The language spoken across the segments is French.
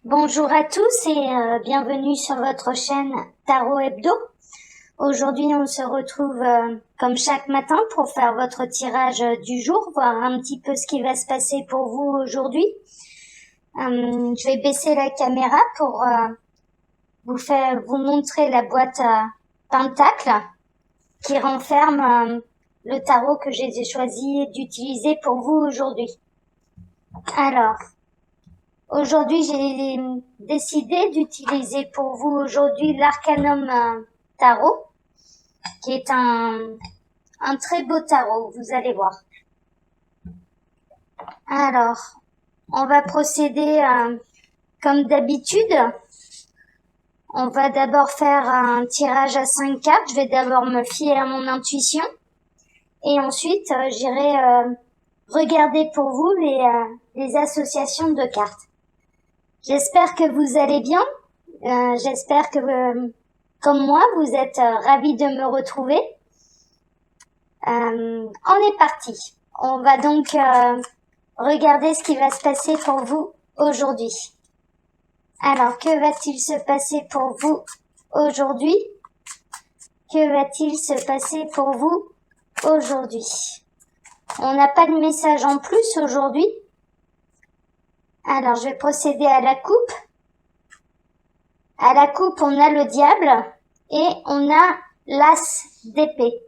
Bonjour à tous et bienvenue sur votre chaîne Tarot Hebdo. Aujourd'hui, on se retrouve comme chaque matin pour faire votre tirage du jour, voir un petit peu ce qui va se passer pour vous aujourd'hui. Je vais baisser la caméra pour vous montrer la boîte Pentacle qui renferme le tarot que j'ai choisi d'utiliser pour vous aujourd'hui. Alors, aujourd'hui, j'ai décidé d'utiliser pour vous aujourd'hui l'Arcanum Tarot, qui est un très beau tarot, vous allez voir. Alors, on va procéder comme d'habitude. On va d'abord faire un tirage à 5 cartes. Je vais d'abord me fier à mon intuition. Et ensuite, j'irai regarder pour vous les associations de cartes. J'espère que vous allez bien. J'espère que, comme moi, vous êtes ravis de me retrouver. On est parti. On va donc regarder ce qui va se passer pour vous aujourd'hui. Alors, que va-t-il se passer pour vous aujourd'hui? Que va-t-il se passer pour vous aujourd'hui? On n'a pas de message en plus aujourd'hui. Alors, je vais procéder à la coupe. À la coupe, on a le diable et on a l'as d'épée.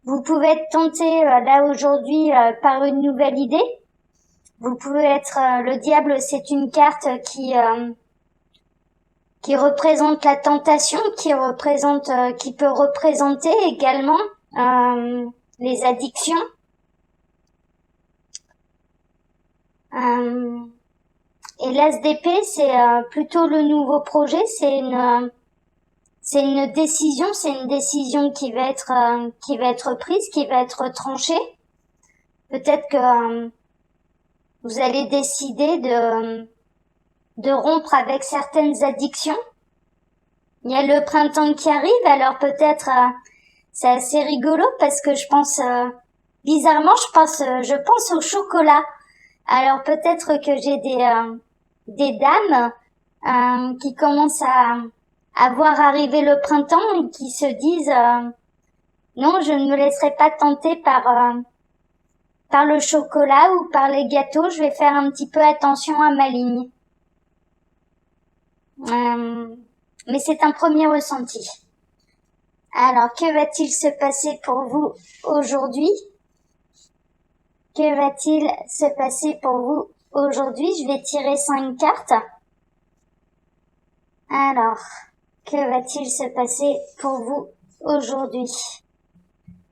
Vous pouvez être tenté là aujourd'hui par une nouvelle idée. Vous pouvez être le diable, c'est une carte qui représente la tentation, qui peut représenter également les addictions. Et l'as d'épée, c'est plutôt le nouveau projet, c'est une décision qui va être prise, qui va être tranchée. Peut-être que vous allez décider de rompre avec certaines addictions. Il y a le printemps qui arrive, alors peut-être c'est assez rigolo parce que je pense bizarrement je pense au chocolat. Alors peut-être que j'ai des dames qui commencent à voir arriver le printemps et qui se disent non, je ne me laisserai pas tenter par le chocolat ou par les gâteaux, je vais faire un petit peu attention à ma ligne. Mais c'est un premier ressenti. Alors, que va-t-il se passer pour vous aujourd'hui? Que va-t-il se passer pour vous aujourd'hui? Je vais tirer 5 cartes. Alors, que va-t-il se passer pour vous aujourd'hui?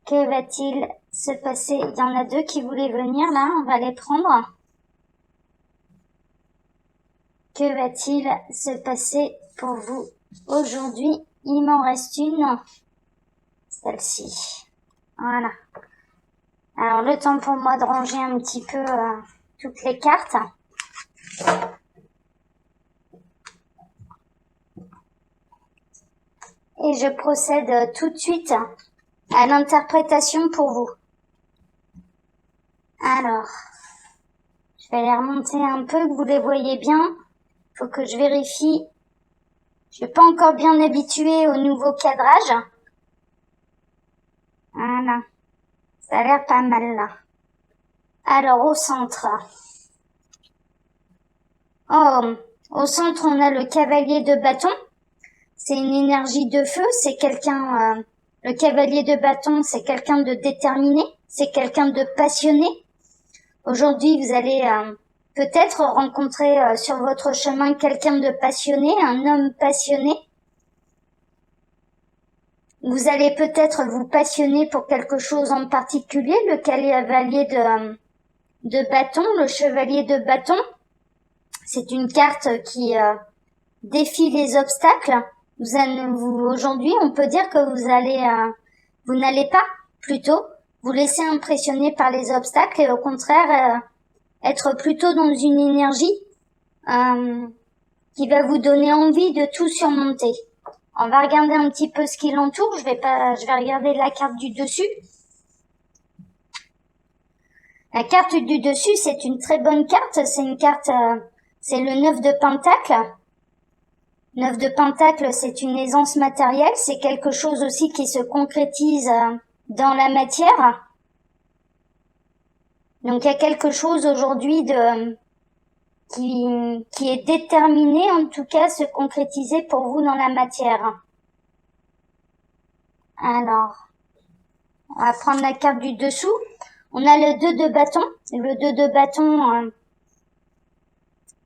Que va-t-il se passer? Il y en a 2 qui voulaient venir là, on va les prendre. Que va-t-il se passer pour vous aujourd'hui? Il m'en reste une, celle-ci. Voilà. Alors le temps pour moi de ranger un petit peu toutes les cartes. Et je procède tout de suite à l'interprétation pour vous. Alors, je vais les remonter un peu, que vous les voyez bien. Faut que je vérifie. Je suis pas encore bien habituée au nouveau cadrage. Voilà. Ça a l'air pas mal là. Alors, au centre. Oh, au centre, on a le cavalier de bâton. C'est une énergie de feu. C'est quelqu'un, le cavalier de bâton, c'est quelqu'un de déterminé. C'est quelqu'un de passionné. Aujourd'hui, vous allez peut-être rencontrer sur votre chemin quelqu'un de passionné, un homme passionné. Vous allez peut-être vous passionner pour quelque chose en particulier, le cavalier de bâton, le chevalier de bâton. C'est une carte qui défie les obstacles. Aujourd'hui, on peut dire que vous n'allez pas plutôt vous laisser impressionner par les obstacles et au contraire être plutôt dans une énergie qui va vous donner envie de tout surmonter. On va regarder un petit peu ce qui l'entoure. Je vais regarder la carte du dessus. La carte du dessus, c'est une très bonne carte. C'est une carte c'est le 9 de Pentacle. 9 de Pentacle, c'est une aisance matérielle, c'est quelque chose aussi qui se concrétise dans la matière. Donc il y a quelque chose aujourd'hui qui est déterminé, en tout cas, se concrétiser pour vous dans la matière. Alors, on va prendre la carte du dessous. On a le 2 de bâton. Le 2 de bâton,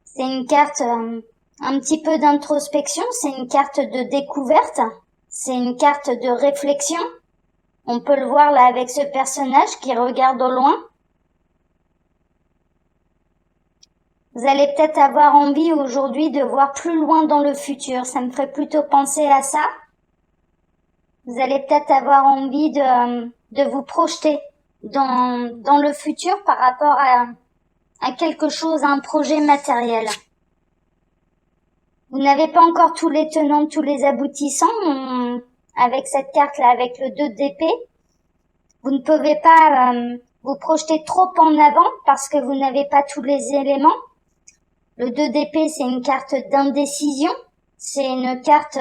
c'est une carte un petit peu d'introspection, c'est une carte de découverte, c'est une carte de réflexion. On peut le voir là avec ce personnage qui regarde au loin. Vous allez peut-être avoir envie aujourd'hui de voir plus loin dans le futur. Ça me ferait plutôt penser à ça. Vous allez peut-être avoir envie de vous projeter dans le futur par rapport à quelque chose, à un projet matériel. Vous n'avez pas encore tous les tenants, tous les aboutissants. Avec cette carte-là, avec le 2 d'épée, vous ne pouvez pas vous projeter trop en avant parce que vous n'avez pas tous les éléments. Le 2 d'épée, c'est une carte d'indécision. C'est une carte,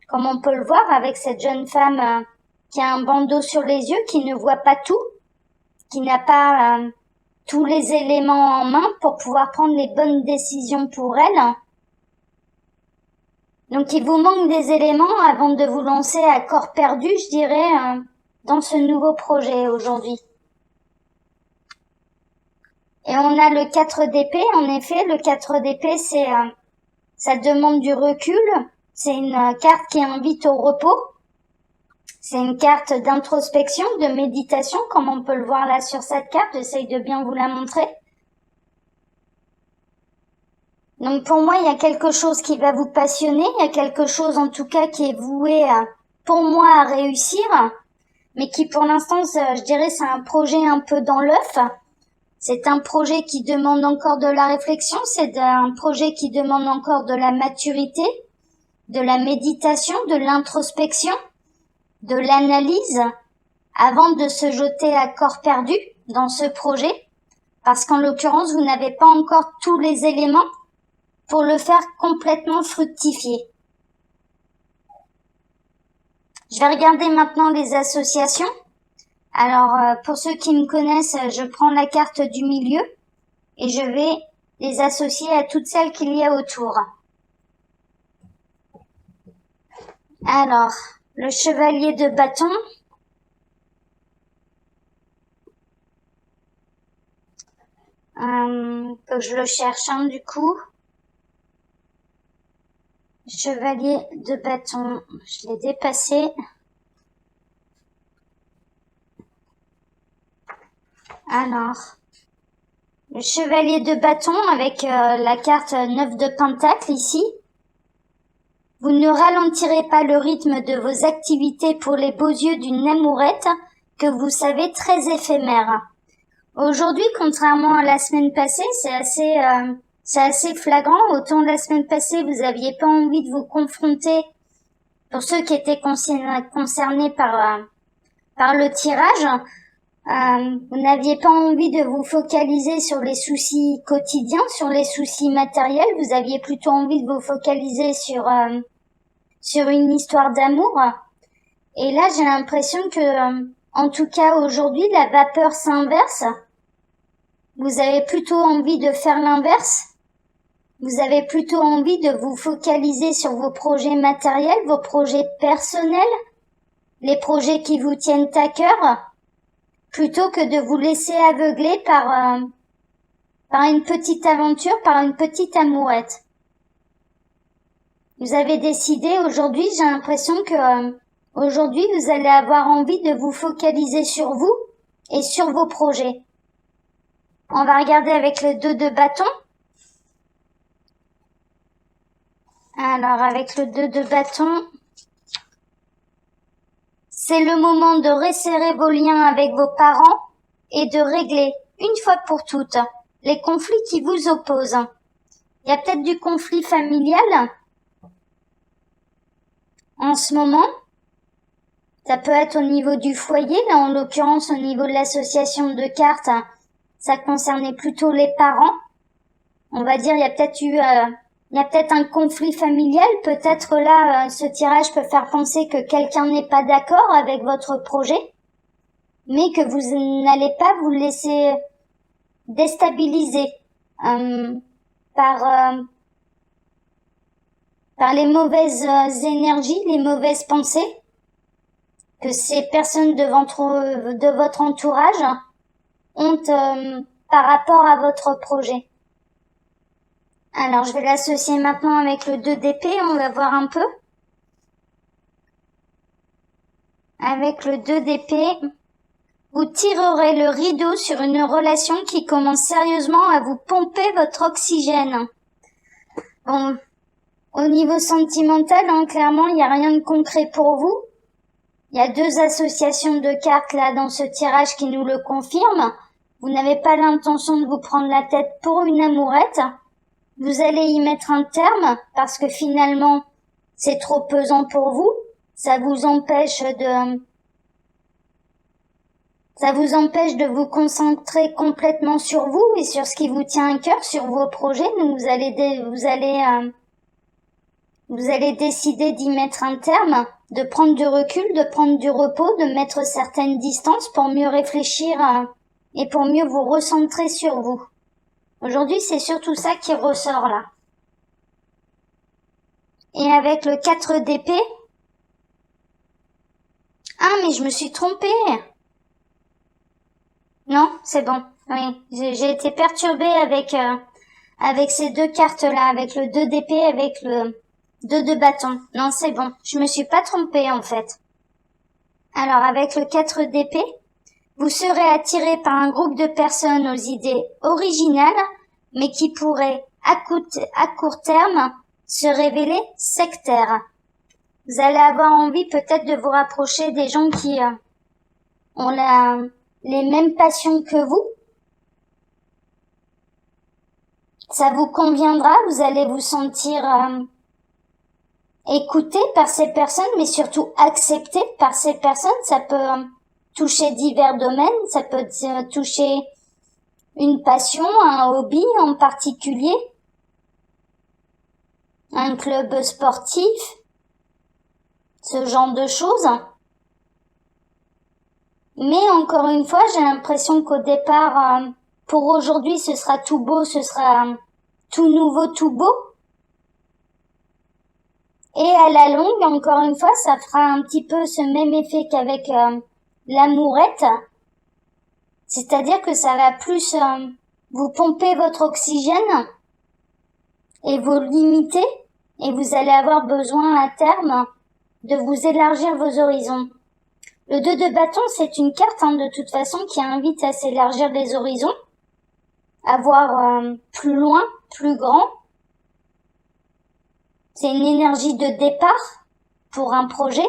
comme on peut le voir, avec cette jeune femme qui a un bandeau sur les yeux, qui ne voit pas tout, qui n'a pas tous les éléments en main pour pouvoir prendre les bonnes décisions pour elle. Donc il vous manque des éléments avant de vous lancer à corps perdu, je dirais, dans ce nouveau projet aujourd'hui. Et on a le 4 d'épée, en effet, le 4 d'épée, ça demande du recul, c'est une carte qui invite au repos, c'est une carte d'introspection, de méditation, comme on peut le voir là sur cette carte, j'essaye de bien vous la montrer. Donc pour moi, il y a quelque chose qui va vous passionner, il y a quelque chose en tout cas qui est voué pour moi à réussir, mais qui pour l'instant, je dirais, c'est un projet un peu dans l'œuf. C'est un projet qui demande encore de la réflexion, c'est un projet qui demande encore de la maturité, de la méditation, de l'introspection, de l'analyse, avant de se jeter à corps perdu dans ce projet, parce qu'en l'occurrence, vous n'avez pas encore tous les éléments pour le faire complètement fructifier. Je vais regarder maintenant les associations. Alors, pour ceux qui me connaissent, je prends la carte du milieu et je vais les associer à toutes celles qu'il y a autour. Alors, le chevalier de bâton. Que je le cherche du coup. Chevalier de bâton, je l'ai dépassé. Alors, le chevalier de bâton avec la carte 9 de pentacle ici. Vous ne ralentirez pas le rythme de vos activités pour les beaux yeux d'une amourette que vous savez très éphémère. Aujourd'hui, contrairement à la semaine passée, c'est assez flagrant. Autant la semaine passée, vous aviez pas envie de vous confronter, pour ceux qui étaient concernés par le tirage, vous n'aviez pas envie de vous focaliser sur les soucis quotidiens, sur les soucis matériels. Vous aviez plutôt envie de vous focaliser sur une histoire d'amour. Et là, j'ai l'impression que, en tout cas aujourd'hui, la vapeur s'inverse. Vous avez plutôt envie de faire l'inverse. Vous avez plutôt envie de vous focaliser sur vos projets matériels, vos projets personnels, les projets qui vous tiennent à cœur, plutôt que de vous laisser aveugler par une petite aventure, par une petite amourette. Vous avez décidé aujourd'hui, j'ai l'impression que aujourd'hui vous allez avoir envie de vous focaliser sur vous et sur vos projets. On va regarder avec le 2 de bâton. Alors avec le 2 de bâton, c'est le moment de resserrer vos liens avec vos parents et de régler, une fois pour toutes, les conflits qui vous opposent. Il y a peut-être du conflit familial en ce moment. Ça peut être au niveau du foyer, là en l'occurrence au niveau de l'association de cartes, ça concernait plutôt les parents. on va dire, il y a peut-être un conflit familial. Peut-être là, ce tirage peut faire penser que quelqu'un n'est pas d'accord avec votre projet, mais que vous n'allez pas vous laisser déstabiliser par les mauvaises énergies, les mauvaises pensées que ces personnes de votre entourage ont par rapport à votre projet. Alors, je vais l'associer maintenant avec le 2 d'épée, on va voir un peu. Avec le 2 d'épée, vous tirerez le rideau sur une relation qui commence sérieusement à vous pomper votre oxygène. Bon, au niveau sentimental, hein, clairement, il n'y a rien de concret pour vous. Il y a 2 associations de cartes là dans ce tirage qui nous le confirment. Vous n'avez pas l'intention de vous prendre la tête pour une amourette. Vous allez y mettre un terme parce que finalement, c'est trop pesant pour vous. Ça vous empêche de vous concentrer complètement sur vous et sur ce qui vous tient à cœur, sur vos projets. Donc vous allez décider d'y mettre un terme, de prendre du recul, de prendre du repos, de mettre certaines distances pour mieux réfléchir et pour mieux vous recentrer sur vous. Aujourd'hui, c'est surtout ça qui ressort là. Et avec le 4 d'épée, ah mais je me suis trompée. Non, c'est bon. Oui, j'ai été perturbée avec ces 2 cartes là, avec le 2 d'épée, avec le 2 de bâton. Non, c'est bon. Je me suis pas trompée en fait. Alors avec le 4 d'épée, vous serez attiré par un groupe de personnes aux idées originales, mais qui pourraient, à court terme, se révéler sectaires. Vous allez avoir envie peut-être de vous rapprocher des gens qui ont les mêmes passions que vous. Ça vous conviendra, vous allez vous sentir écouté par ces personnes, mais surtout accepté par ces personnes. Ça peut toucher divers domaines, ça peut toucher une passion, un hobby en particulier, un club sportif, ce genre de choses. Mais encore une fois, j'ai l'impression qu'au départ, pour aujourd'hui, ce sera tout beau, ce sera tout nouveau, tout beau. Et à la longue, encore une fois, ça fera un petit peu ce même effet qu'avec l'amourette. C'est-à-dire que ça va plus vous pomper votre oxygène et vous limiter, et vous allez avoir besoin à terme de vous élargir vos horizons. Le 2 de bâton, c'est une carte de toute façon qui invite à s'élargir les horizons, à voir plus loin, plus grand. C'est une énergie de départ pour un projet.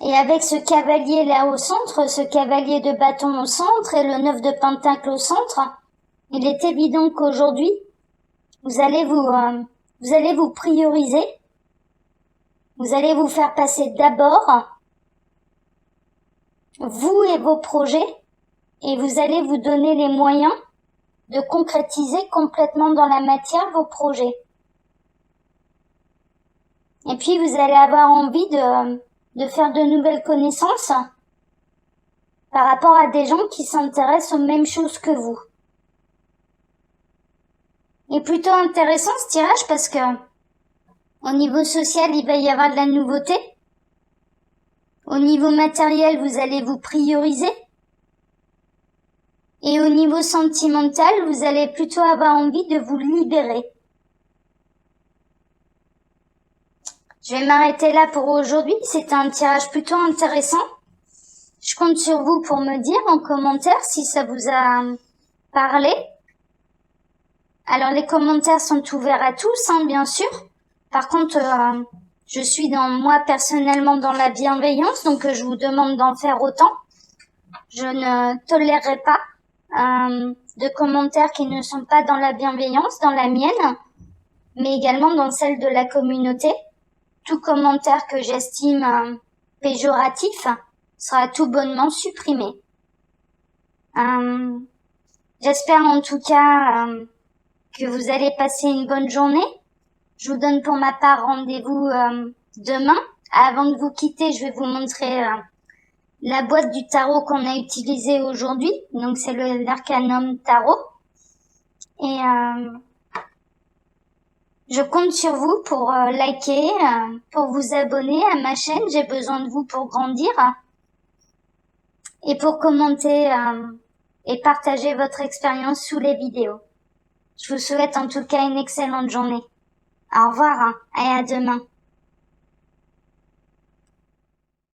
Et avec ce cavalier là au centre, ce cavalier de bâton au centre et le 9 de pentacle au centre, il est évident qu'aujourd'hui, vous allez vous prioriser. Vous allez vous faire passer d'abord vous et vos projets, et vous allez vous donner les moyens de concrétiser complètement dans la matière vos projets. Et puis vous allez avoir envie de faire de nouvelles connaissances par rapport à des gens qui s'intéressent aux mêmes choses que vous. Et plutôt intéressant ce tirage parce que au niveau social, il va y avoir de la nouveauté. Au niveau matériel, vous allez vous prioriser. Et au niveau sentimental, vous allez plutôt avoir envie de vous libérer. Je vais m'arrêter là pour aujourd'hui. C'était un tirage plutôt intéressant. Je compte sur vous pour me dire en commentaire si ça vous a parlé. Alors les commentaires sont ouverts à tous, bien sûr. Par contre, je suis moi personnellement dans la bienveillance, donc je vous demande d'en faire autant. Je ne tolérerai pas de commentaires qui ne sont pas dans la bienveillance, dans la mienne, mais également dans celle de la communauté. Tout commentaire que j'estime péjoratif sera tout bonnement supprimé. J'espère en tout cas que vous allez passer une bonne journée. Je vous donne pour ma part rendez-vous demain. Avant de vous quitter, je vais vous montrer la boîte du tarot qu'on a utilisée aujourd'hui. Donc c'est l'Arcanum Tarot. Et je compte sur vous pour liker, pour vous abonner à ma chaîne. J'ai besoin de vous pour grandir. Et pour commenter et partager votre expérience sous les vidéos. Je vous souhaite en tout cas une excellente journée. Au revoir et à demain.